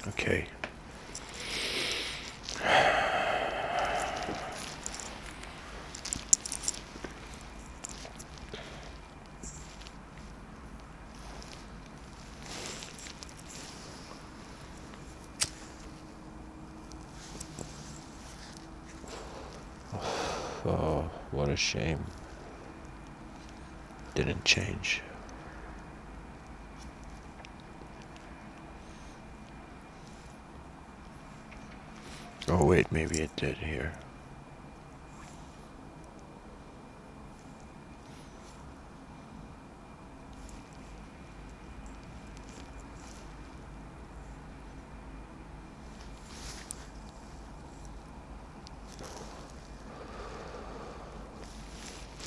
Okay. Oh, what a shame. Didn't change. Oh wait, maybe it did here.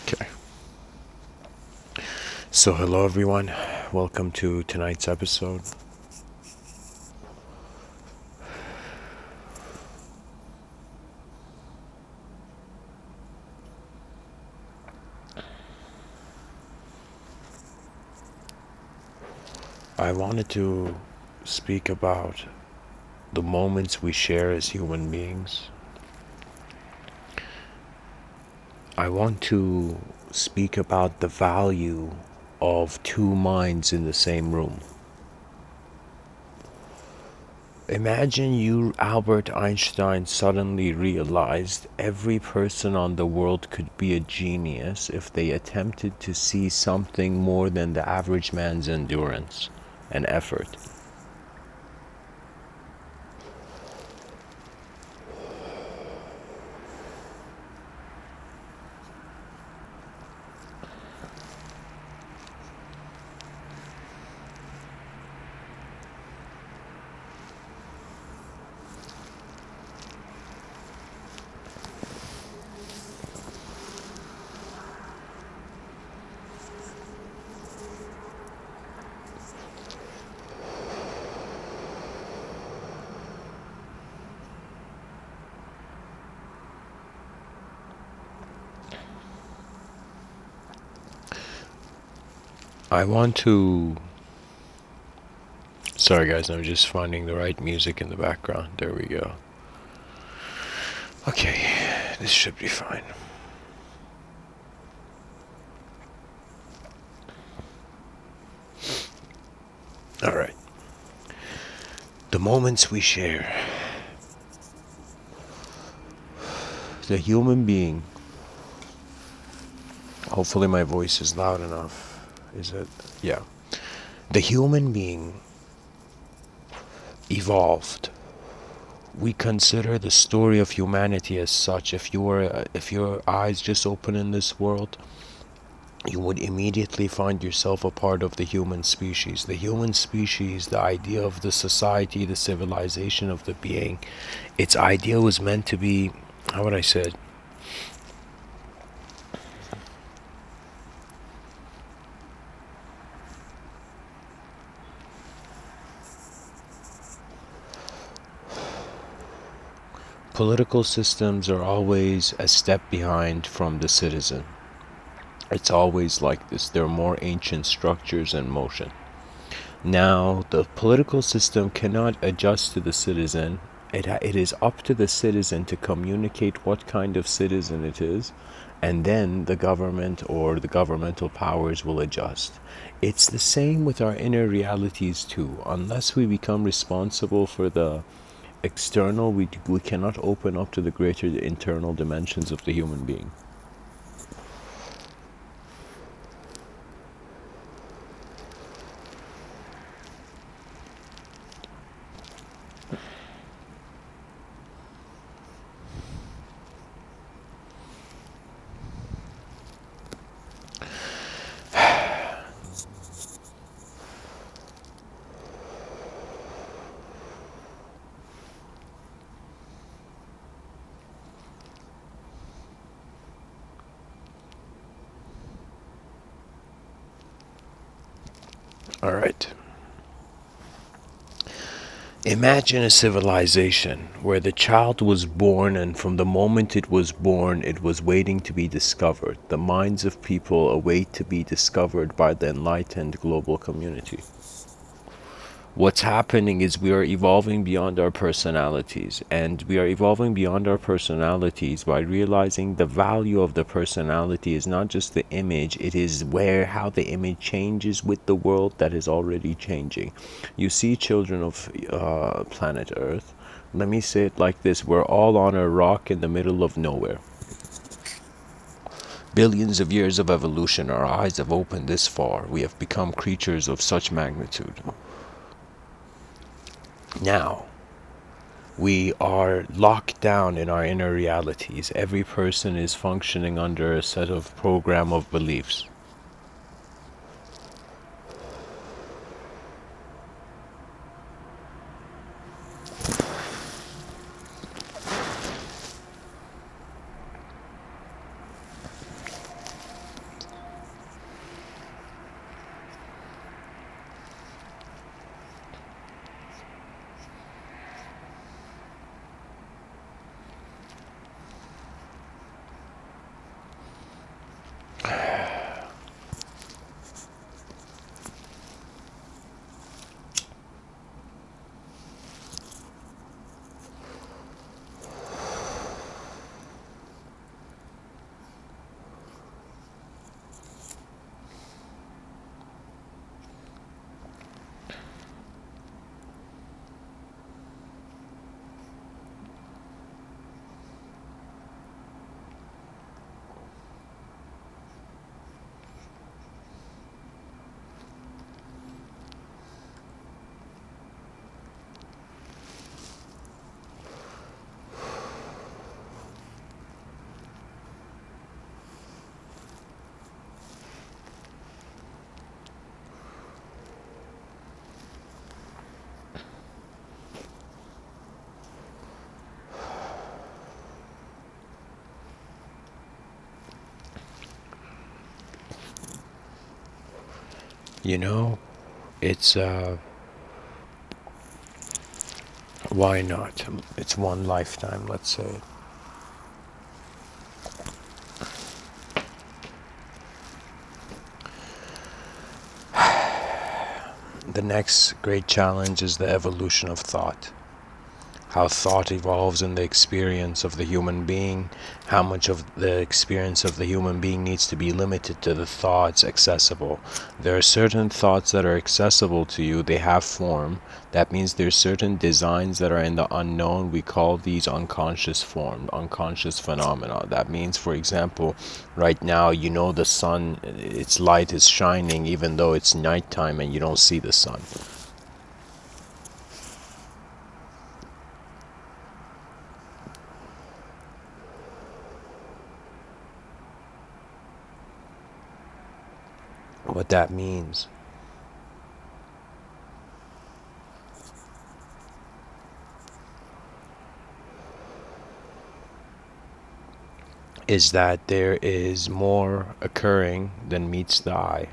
Okay. So hello everyone. Welcome to tonight's episode. I wanted to speak about the moments we share as human beings. I want to speak about the value of two minds in the same room. Imagine you, Albert Einstein, suddenly realized every person on the world could be a genius if they attempted to see something more than the average man's endurance and effort. I want to... Sorry guys, I'm just finding the right music in the background. There we go. Okay, this should be fine. Alright. The moments we share. The human being. Hopefully my voice is loud enough. Is it? Yeah. The human being evolved. We consider the story of humanity as such. If your eyes just open in this world, you would immediately find yourself a part of the human species. The human species, the idea of the society, the civilization of the being, its idea was meant to be, how would I say it? Political systems are always a step behind from the citizen. It's always like this. There are more ancient structures in motion. Now, the political system cannot adjust to the citizen. It is up to the citizen to communicate what kind of citizen it is, and then the government or the governmental powers will adjust. It's the same with our inner realities too. Unless we become responsible for the external, we cannot open up to the greater internal dimensions of the human being. All right. Imagine a civilization where the child was born, and from the moment it was born, it was waiting to be discovered. The minds of people await to be discovered by the enlightened global community. What's happening is we are evolving beyond our personalities, and we are evolving beyond our personalities by realizing the value of the personality is not just the image, it is how the image changes with the world that is already changing. You see, children of planet Earth, let me say it like this: we're all on a rock in the middle of nowhere. Billions of years of evolution, our eyes have opened this far. We have become creatures of such magnitude. Now, we are locked down in our inner realities. Every person is functioning under a set of program of beliefs. You know, it's why not? It's one lifetime, let's say. The next great challenge is the evolution of thought. How thought evolves in the experience of the human being, how much of the experience of the human being needs to be limited to the thoughts accessible. There are certain thoughts that are accessible to you, they have form. That means there's certain designs that are in the unknown. We call these unconscious form, unconscious phenomena. That means, for example, right now, you know the sun, its light is shining even though it's nighttime and you don't see the sun. What that means is that there is more occurring than meets the eye.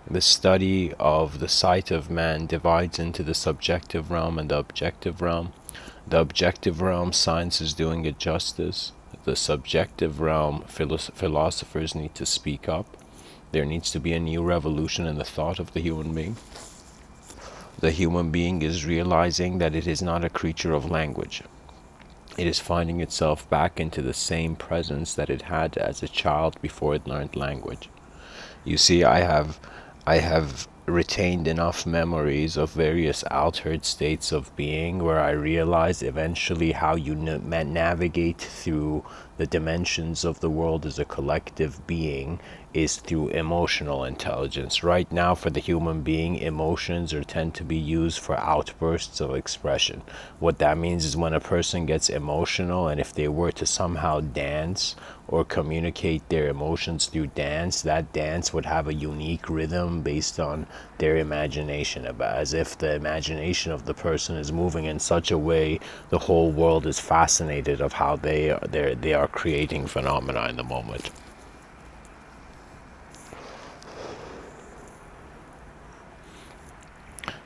The study of the sight of man divides into the subjective realm and the objective realm. The objective realm, science is doing it justice. The subjective realm, philosophers need to speak up. There needs to be a new revolution in the thought of the human being. The human being is realizing that it is not a creature of language. It is finding itself back into the same presence that it had as a child before it learned language. You see, I have retained enough memories of various altered states of being where I realized eventually how you navigate through the dimensions of the world as a collective being is through emotional intelligence. Right now, for the human being, emotions tend to be used for outbursts of expression. What that means is when a person gets emotional, and if they were to somehow dance or communicate their emotions through dance, that dance would have a unique rhythm based on their imagination, about as if the imagination of the person is moving in such a way the whole world is fascinated of how they are creating phenomena in the moment.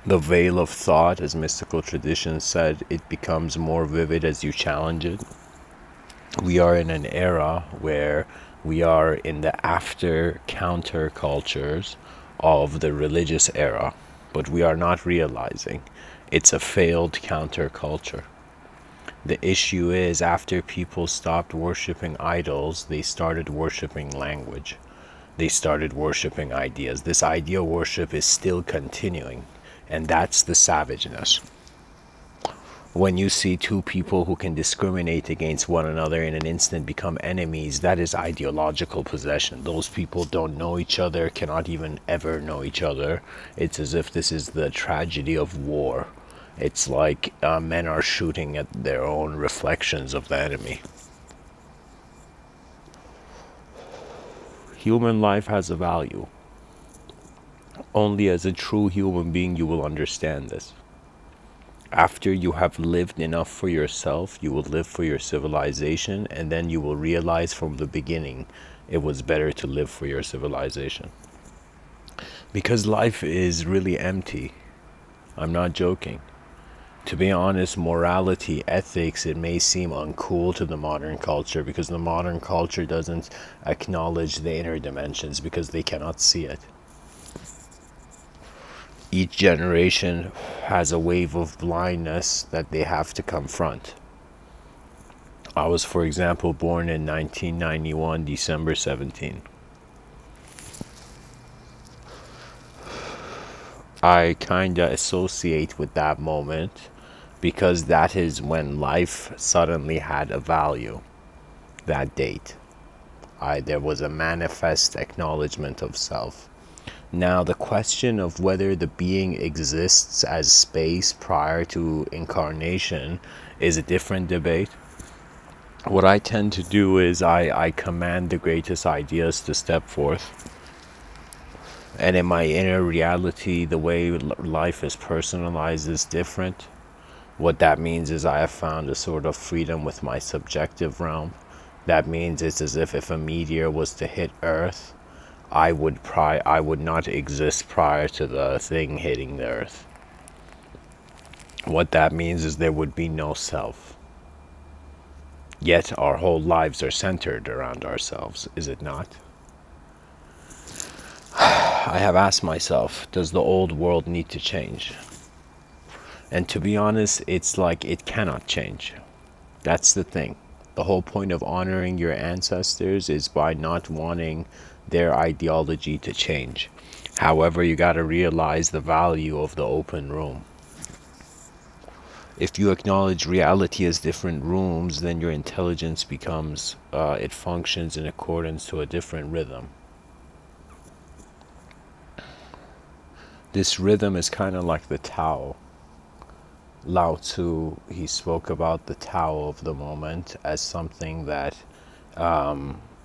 The veil of thought, as mystical traditions said, it becomes more vivid as you challenge it. We are in an era where we are in the after countercultures of the religious era. but we are not realizing it's a failed counterculture. The issue is, after people stopped worshiping idols, they started worshiping language. They started worshiping ideas. This idea worship is still continuing, and that's the savageness. When you see two people who can discriminate against one another in an instant become enemies, that is ideological possession. Those people don't know each other, cannot even ever know each other. It's as if this is the tragedy of war. It's like men are shooting at their own reflections of the enemy. Human life has a value. Only as a true human being you will understand this. After you have lived enough for yourself, you will live for your civilization, and then you will realize from the beginning it was better to live for your civilization. Because life is really empty. I'm not joking. To be honest, morality, ethics, it may seem uncool to the modern culture because the modern culture doesn't acknowledge the inner dimensions because they cannot see it. Each generation has a wave of blindness that they have to confront. I was, for example, born in 1991, December 17. I kinda associate with that moment because that is when life suddenly had a value, that date. There was a manifest acknowledgement of self. Now, the question of whether the being exists as space prior to incarnation is a different debate. What I tend to do is I command the greatest ideas to step forth. And in my inner reality, the way life is personalized is different. What that means is I have found a sort of freedom with my subjective realm. That means it's as if a meteor was to hit Earth, I would not exist prior to the thing hitting the Earth. What that means is there would be no self. Yet our whole lives are centered around ourselves, is it not? I have asked myself, does the old world need to change? And to be honest, it's like it cannot change. That's the thing. The whole point of honoring your ancestors is by not wanting their ideology to change. However, you got to realize the value of the open room. If you acknowledge reality as different rooms, then your intelligence becomes, it functions in accordance to a different rhythm. This rhythm is kind of like the Tao. Lao Tzu, he spoke about the Tao of the moment as something that,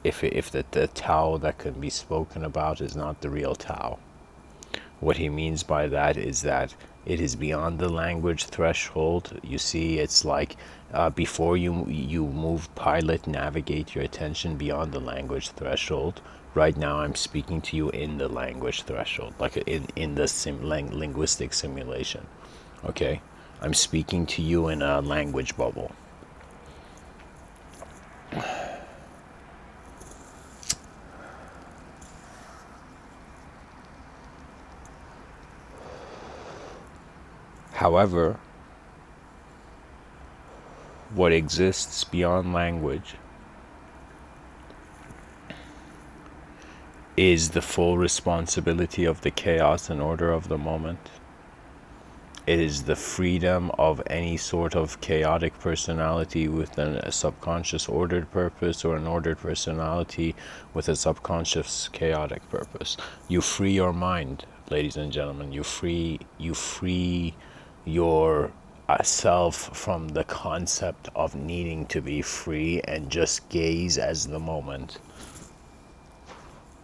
if the Tao that can be spoken about is not the real Tao. What he means by that is that it is beyond the language threshold. You see, it's like before you move, pilot, navigate your attention beyond the language threshold. Right now, I'm speaking to you in the language threshold, like in the linguistic simulation. Okay, I'm speaking to you in a language bubble. However, what exists beyond language is the full responsibility of the chaos and order of the moment. It is the freedom of any sort of chaotic personality with a subconscious ordered purpose, or an ordered personality with a subconscious chaotic purpose. You free your mind, ladies and gentlemen. You free your self from the concept of needing to be free and just gaze as the moment.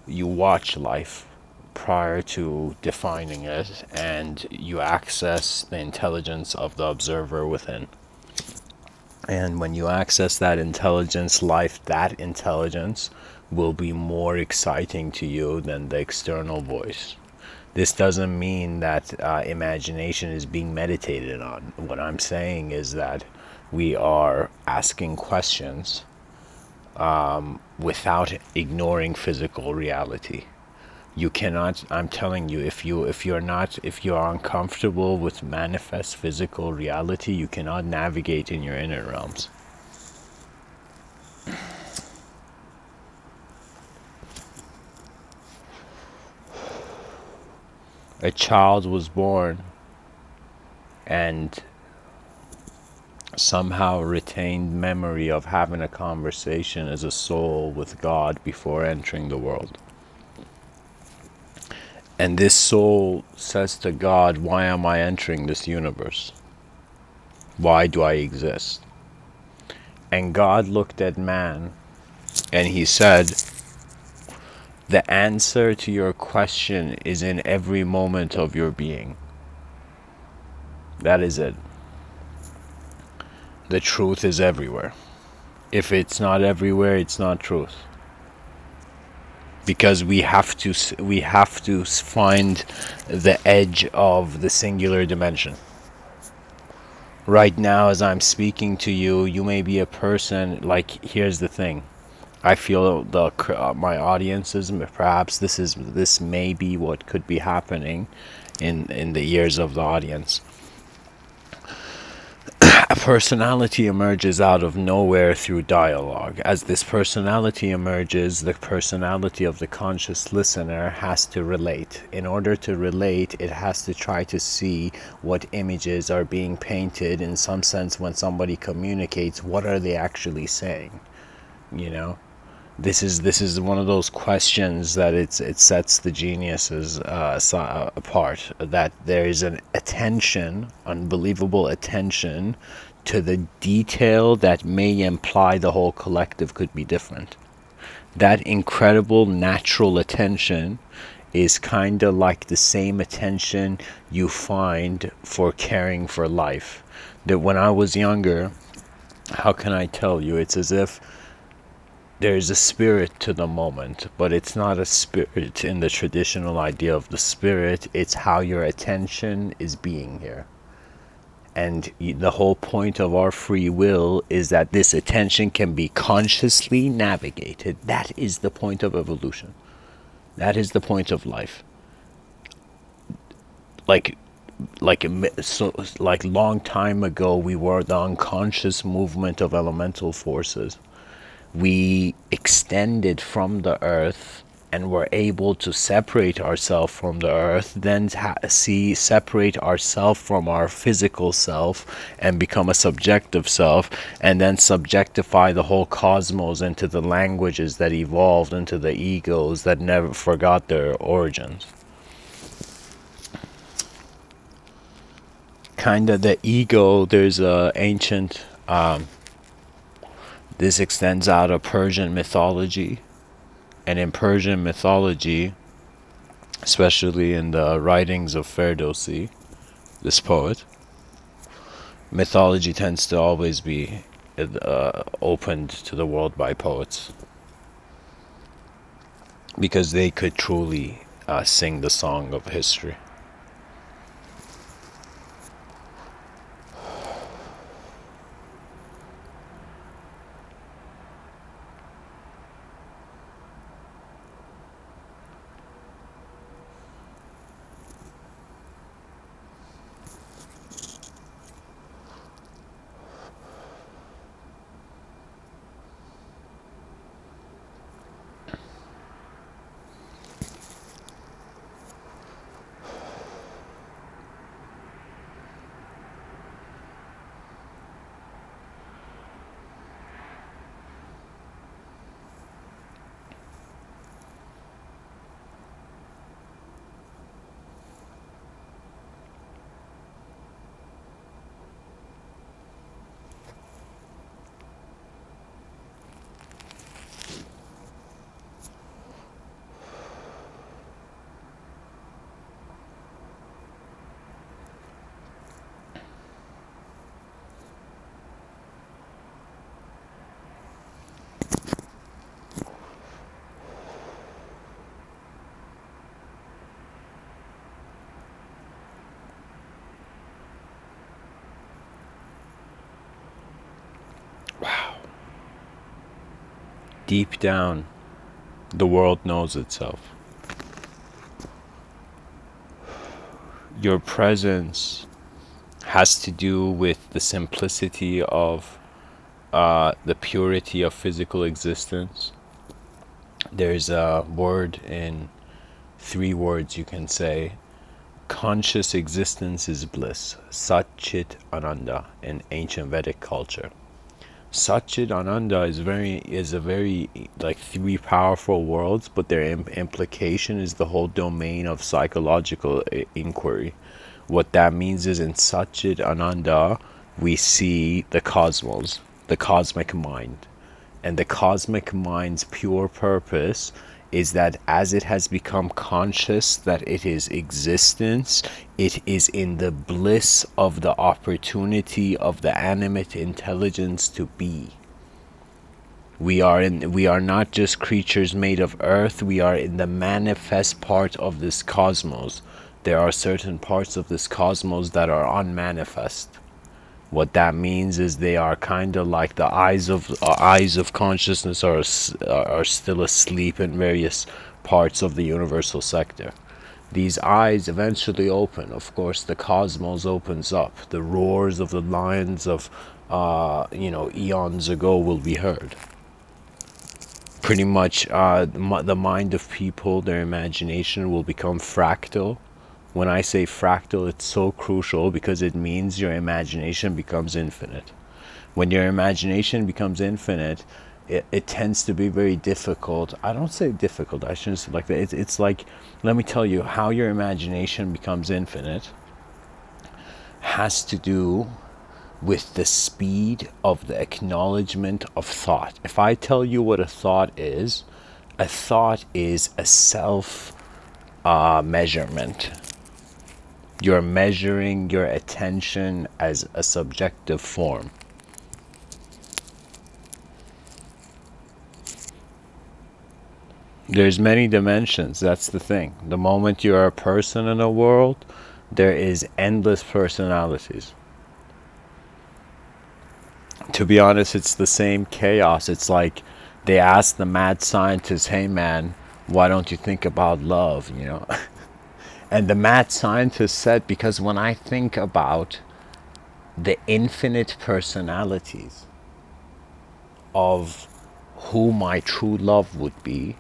You watch life prior to defining it, and you access the intelligence of the observer within. And when you access that intelligence, that intelligence will be more exciting to you than the external voice. This doesn't mean that imagination is being meditated on. What I'm saying is that we are asking questions without ignoring physical reality. You cannot, I'm telling you, if you are uncomfortable with manifest physical reality, you cannot navigate in your inner realms. A child was born and somehow retained memory of having a conversation as a soul with God before entering the world. And this soul says to God, why am I entering this universe? Why do I exist? And God looked at man and he said, the answer to your question is in every moment of your being. That is it. The truth is everywhere. If it's not everywhere, it's not truth. Because we have to find the edge of the singular dimension. Right now, as I'm speaking to you, you may be a person, like, here's the thing. I feel my audiences, perhaps this may be what could be happening in the ears of the audience. A personality emerges out of nowhere through dialogue. As this personality emerges, the personality of the conscious listener has to relate. In order to relate, it has to try to see what images are being painted. In some sense, when somebody communicates, what are they actually saying? You know? This is one of those questions that it sets the geniuses apart. That there is an attention, unbelievable attention, to the detail that may imply the whole collective could be different. That incredible natural attention is kind of like the same attention you find for caring for life. That when I was younger, how can I tell you? It's as if there's a spirit to the moment, but it's not a spirit in the traditional idea of the spirit. It's how your attention is being here. And the whole point of our free will is that this attention can be consciously navigated. That is the point of evolution. That is the point of life. Like long time ago, we were the unconscious movement of elemental forces. We extended from the earth and were able to separate ourselves from the earth, then separate ourselves from our physical self and become a subjective self, and then subjectify the whole cosmos into the languages that evolved into the egos that never forgot their origins. Kind of the ego, there's a ancient this extends out of Persian mythology. And in Persian mythology, especially in the writings of Ferdowsi, this poet, mythology tends to always be opened to the world by poets. Because they could truly sing the song of history. Wow. Deep down, the world knows itself. Your presence has to do with the simplicity of the purity of physical existence. There's a word in 3 words you can say. Conscious existence is bliss. Sat Chit Ananda in ancient Vedic culture. Sat Chit Ananda is a very like 3 powerful worlds, but their implication is the whole domain of psychological inquiry. What that means is in Sat Chit Ananda we see the cosmos, the cosmic mind. And the cosmic mind's pure purpose is that as it has become conscious that it is existence, it is in the bliss of the opportunity of the animate intelligence to be. We are not just creatures made of earth, we are in the manifest part of this cosmos. There are certain parts of this cosmos that are unmanifest. What that means is they are kind of like the eyes of consciousness are still asleep in various parts of the universal sector. These eyes eventually open. Of course, the cosmos opens up. The roars of the lions of eons ago will be heard. Pretty much, the mind of people, their imagination will become fractal. When I say fractal, it's so crucial because it means your imagination becomes infinite. When your imagination becomes infinite, it tends to be very difficult. I don't say difficult, I shouldn't say like that. It's like, let me tell you, how your imagination becomes infinite has to do with the speed of the acknowledgement of thought. If I tell you what a thought is a self measurement. You're measuring your attention as a subjective form. There's many dimensions, that's the thing. The moment you're a person in a world, there is endless personalities. To be honest, it's the same chaos. It's like they asked the mad scientist, hey man, why don't you think about love, And the mad scientist said, because when I think about the infinite personalities of who my true love would be,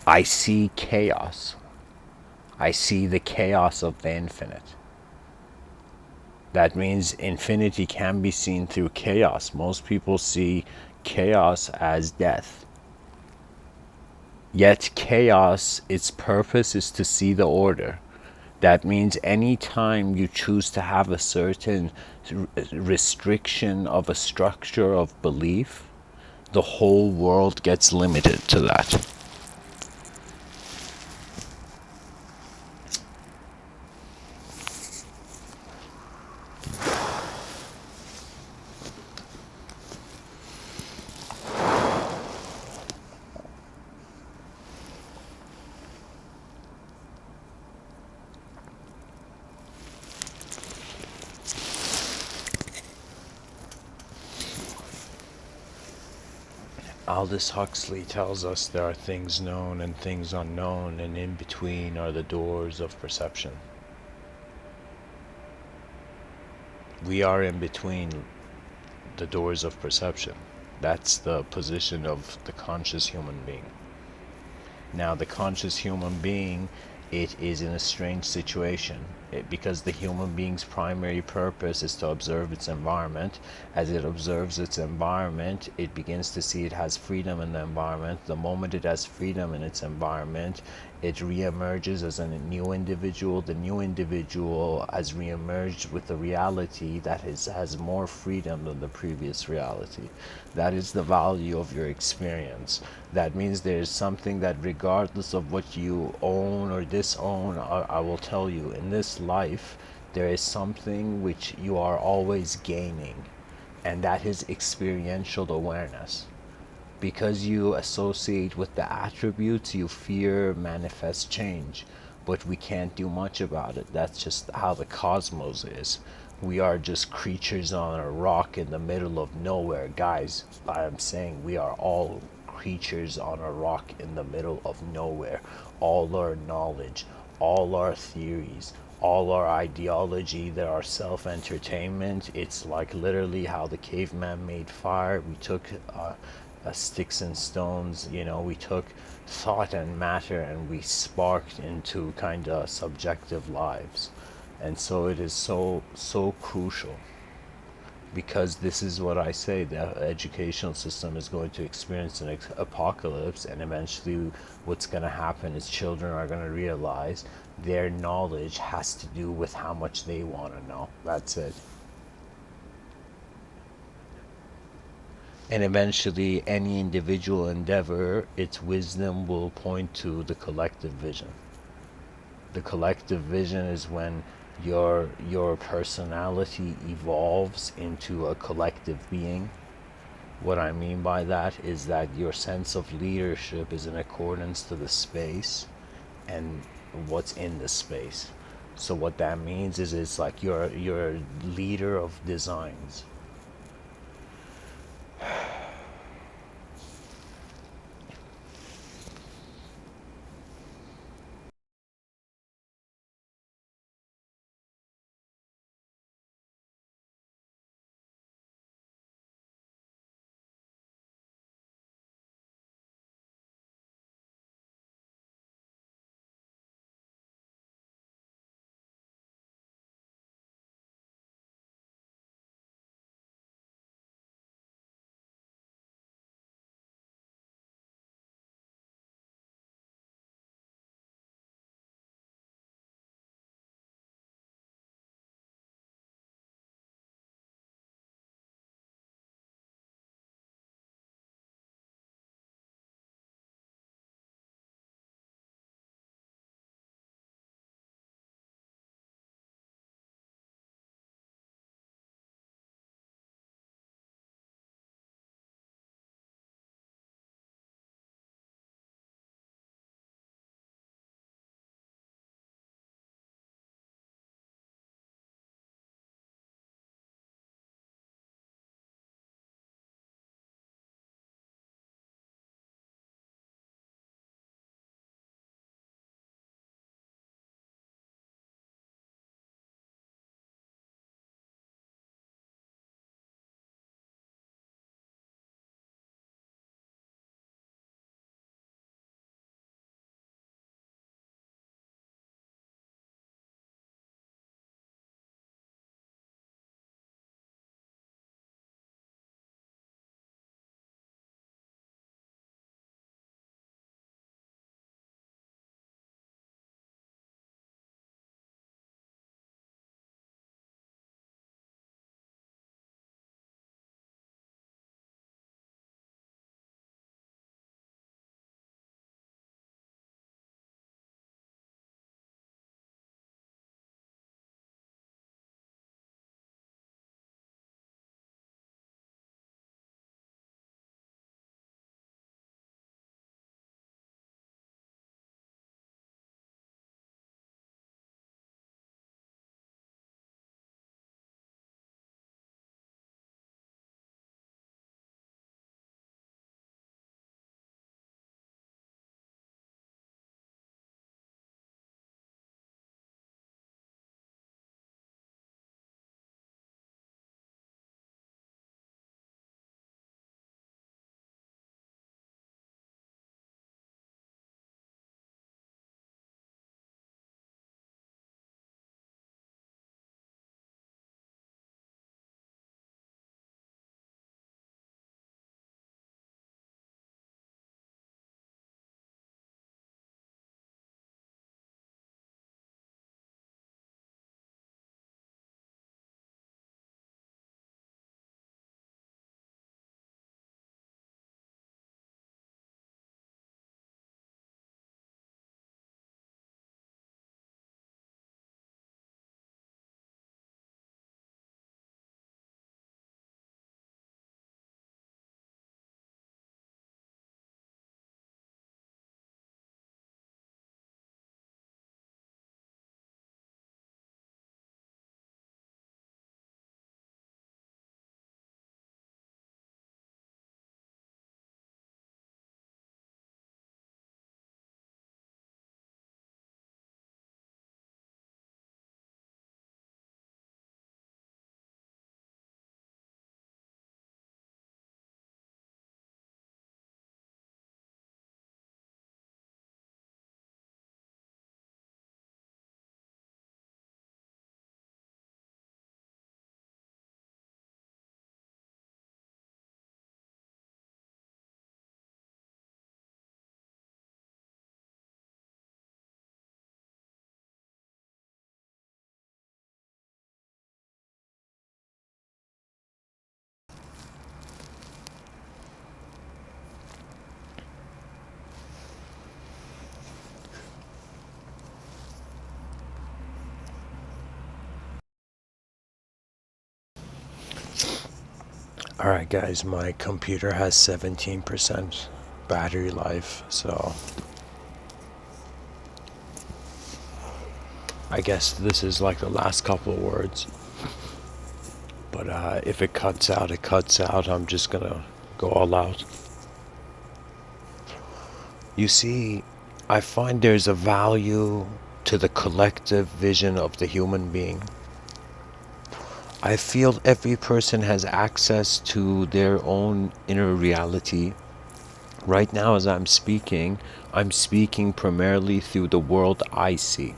I see chaos. I see the chaos of the infinite. That means infinity can be seen through chaos. Most people see chaos as death. Yet chaos, its purpose is to see the order. That means any time you choose to have a certain restriction of a structure of belief, the whole world gets limited to that. Aldous Huxley tells us there are things known and things unknown, and in between are the doors of perception. We are in between the doors of perception. That's the position of the conscious human being. Now, the conscious human being, it is in a strange situation because the human being's primary purpose is to observe its environment. As it observes its environment, it begins to see it has freedom in the environment. The moment it has freedom in its environment, it re-emerges as a new individual. The new individual has re-emerged with a reality that has more freedom than the previous reality. That is the value of your experience. That means there is something that, regardless of what you own or disown, I will tell you, in this life, there is something which you are always gaining, and that is experiential awareness. Because you associate with the attributes, you fear manifest change, but we can't do much about it. That's just how the cosmos is. We are just creatures on a rock in the middle of nowhere. Guys, I am saying we are all creatures on a rock in the middle of nowhere. All our knowledge, all our theories, all our ideology, that our self-entertainment, it's like literally how the caveman made fire. We took sticks and stones, you know, we took thought and matter and we sparked into kind of subjective lives. And so it is so crucial, because this is what I say, the educational system is going to experience an apocalypse, and eventually what's going to happen is children are going to realize their knowledge has to do with how much they want to know. That's it. And eventually any individual endeavor, its wisdom will point to the collective vision. The collective vision is when your personality evolves into a collective being. What I mean by that is that your sense of leadership is in accordance to the space and what's in the space. So what that means is it's like you're a leader of designs. Alright guys, my computer has 17% battery life, so I guess this is like the last couple of words. But if it cuts out, it cuts out. I'm just gonna go all out. You see, I find there's a value to the collective vision of the human being. I feel every person has access to their own inner reality. Right now, as I'm speaking primarily through the world I see.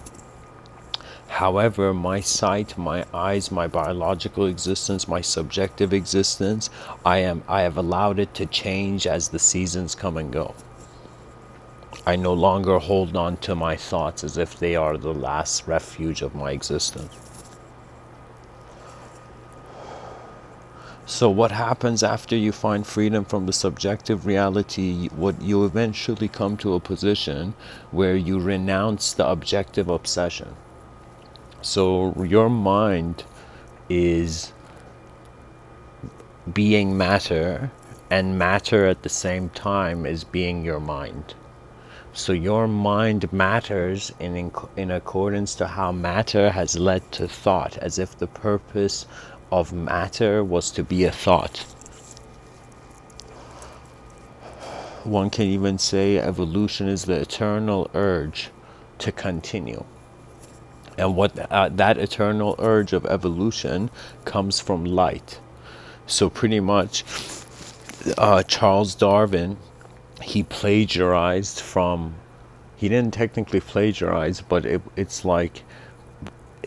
However, my sight, my eyes, my biological existence, my subjective existence, I have allowed it to change as the seasons come and go. I no longer hold on to my thoughts as if they are the last refuge of my existence. So what happens after you find freedom from the subjective reality? What you eventually come to a position where you renounce the objective obsession. So your mind is being matter, and matter at the same time is being your mind. So your mind matters in accordance to how matter has led to thought, as if the purpose of matter was to be a thought. One can even say evolution is the eternal urge to continue. And what that eternal urge of evolution comes from light. So pretty much Charles Darwin, he plagiarized from, he didn't technically plagiarize, but it's like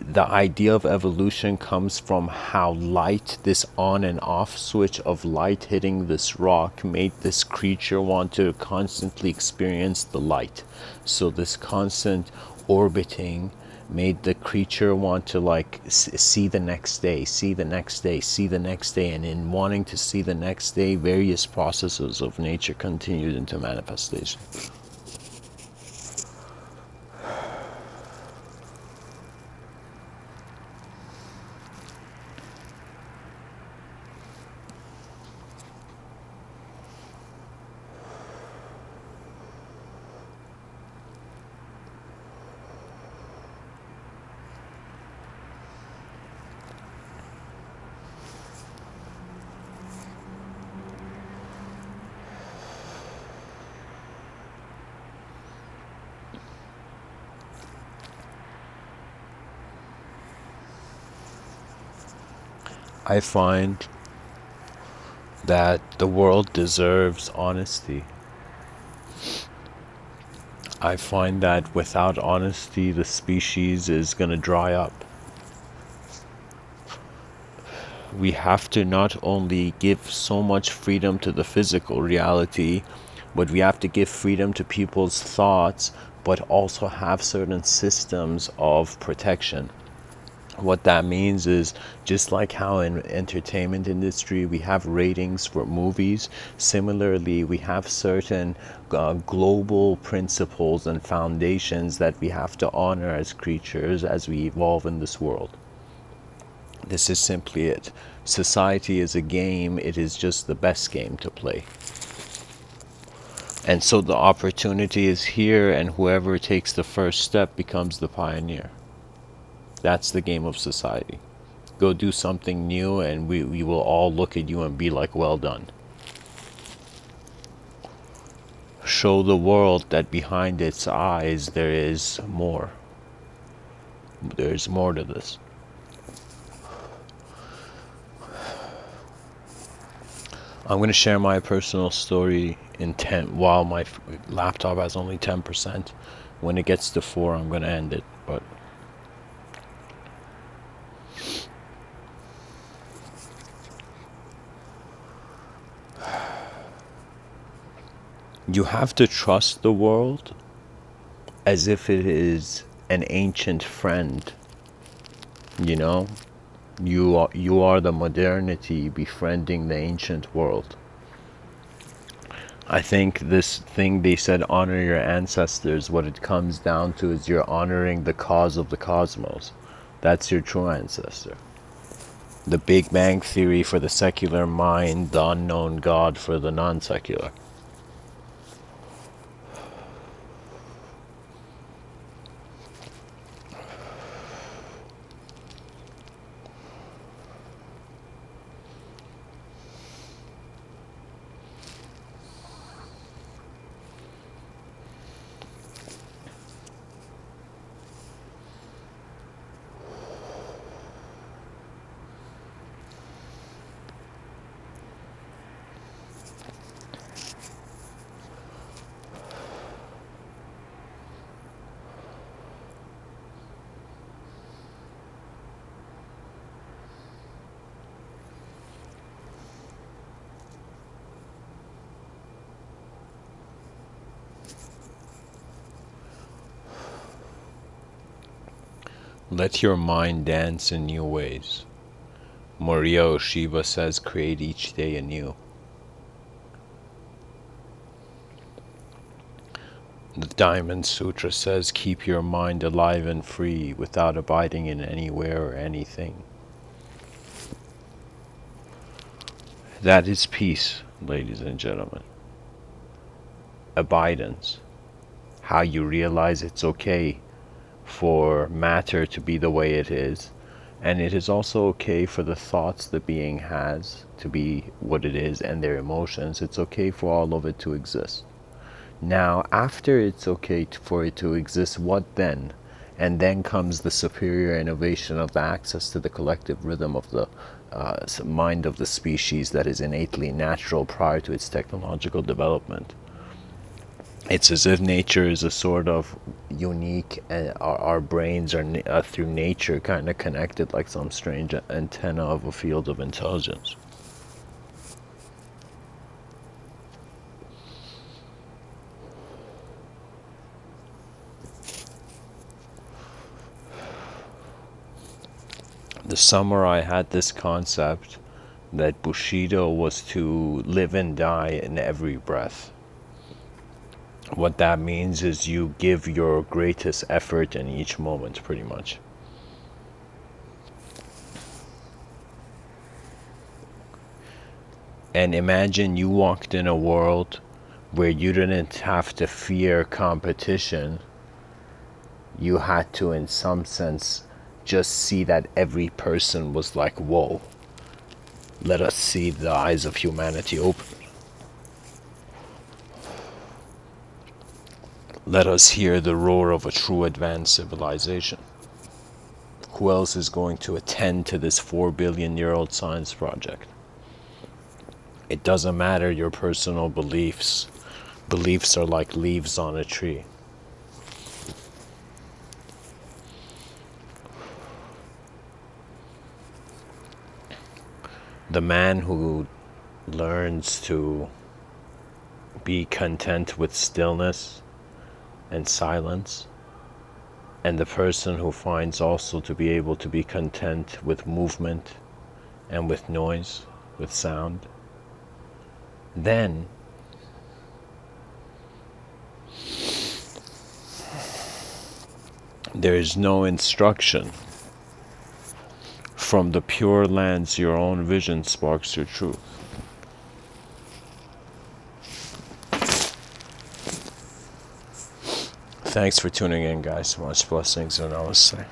the idea of evolution comes from how light, this on and off switch of light hitting this rock, made this creature want to constantly experience the light. So this constant orbiting made the creature want to like see the next day, see the next day, see the next day, and in wanting to see the next day, various processes of nature continued into manifestation. I find that the world deserves honesty. I find that without honesty, the species is going to dry up. We have to not only give so much freedom to the physical reality, but we have to give freedom to people's thoughts, but also have certain systems of protection. What that means is, just like how in entertainment industry we have ratings for movies, similarly we have certain global principles and foundations that we have to honor as creatures as we evolve in this world. This is simply it. Society is a game, it is just the best game to play. And so the opportunity is here, and whoever takes the first step becomes the pioneer. That's the game of society. Go do something new and we will all look at you and be like, well done. Show the world that behind its eyes there is more. There's more to this. I'm going to share my personal story in 10 while my laptop has only 10%. When it gets to 4, I'm going to end it. But you have to trust the world as if it is an ancient friend. You know, you are the modernity befriending the ancient world. I think this thing they said, honor your ancestors, what it comes down to is you're honoring the cause of the cosmos. That's your true ancestor. The Big Bang Theory for the secular mind, the unknown God for the non-secular. Let your mind dance in new ways. Morio Shiva says, create each day anew. The Diamond Sutra says, keep your mind alive and free without abiding in anywhere or anything. That is peace, ladies and gentlemen. Abidance. How you realize it's okay for matter to be the way it is, and it is also okay for the thoughts the being has to be what it is, and their emotions. It's okay for all of it to exist. Now, after it's okay for it to exist, what then? And then comes the superior innovation of the access to the collective rhythm of the mind of the species that is innately natural prior to its technological development. It's as if nature is a sort of unique, and our brains are through nature kind of connected like some strange antenna of a field of intelligence. The samurai had this concept that Bushido was to live and die in every breath. What that means is you give your greatest effort in each moment, pretty much. And imagine you walked in a world where you didn't have to fear competition. You had to, in some sense, just see that every person was like, whoa, let us see the eyes of humanity open. Let us hear the roar of a true advanced civilization. Who else is going to attend to this 4 billion-year-old science project? It doesn't matter your personal beliefs. Beliefs are like leaves on a tree. The man who learns to be content with stillness and silence, and the person who finds also to be able to be content with movement and with noise, with sound, then there is no instruction. From the pure lands, your own vision sparks your truth. Thanks for tuning in, guys. Much blessings and namaste.